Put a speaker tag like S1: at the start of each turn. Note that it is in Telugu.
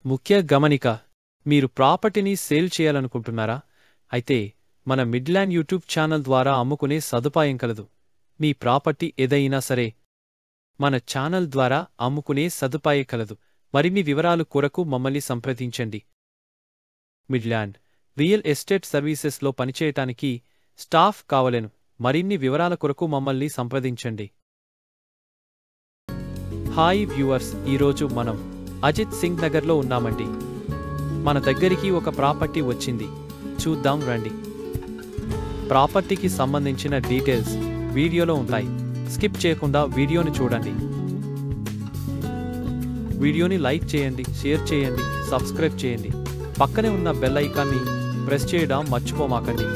S1: ముఖ్య గమనిక, మీరు ప్రాపర్టీని సేల్ చేయాలనుకుంటున్నారా? అయితే మన మిడ్ల్యాండ్ యూట్యూబ్ ఛానల్ ద్వారా అమ్ముకునే సదుపాయం కలదు. మీ ప్రాపర్టీ ఏదైనా సరే మన ఛానల్ ద్వారా అమ్ముకునే సదుపాయం కలదు. మరిన్ని వివరాలు కొరకు మమ్మల్ని సంప్రదించండి. మిడ్ల్యాండ్ రియల్ ఎస్టేట్ సర్వీసెస్లో పనిచేయటానికి స్టాఫ్ కావలెను. మరిన్ని వివరాల కొరకు మమ్మల్ని సంప్రదించండి. హాయ్ వ్యూవర్స్, ఈరోజు మనం అజిత్ సింగ్ నగర్లో ఉన్నామండి. మన దగ్గరికి ఒక ప్రాపర్టీ వచ్చింది, చూద్దాం రండి. ప్రాపర్టీకి సంబంధించిన డీటెయిల్స్ వీడియోలో ఉంటాయి. స్కిప్ చేయకుండా వీడియోని చూడండి. వీడియోని లైక్ చేయండి, షేర్ చేయండి, సబ్స్క్రైబ్ చేయండి. పక్కనే ఉన్న బెల్ ఐకాన్ని ప్రెస్ చేయడం మర్చిపోమాకండి.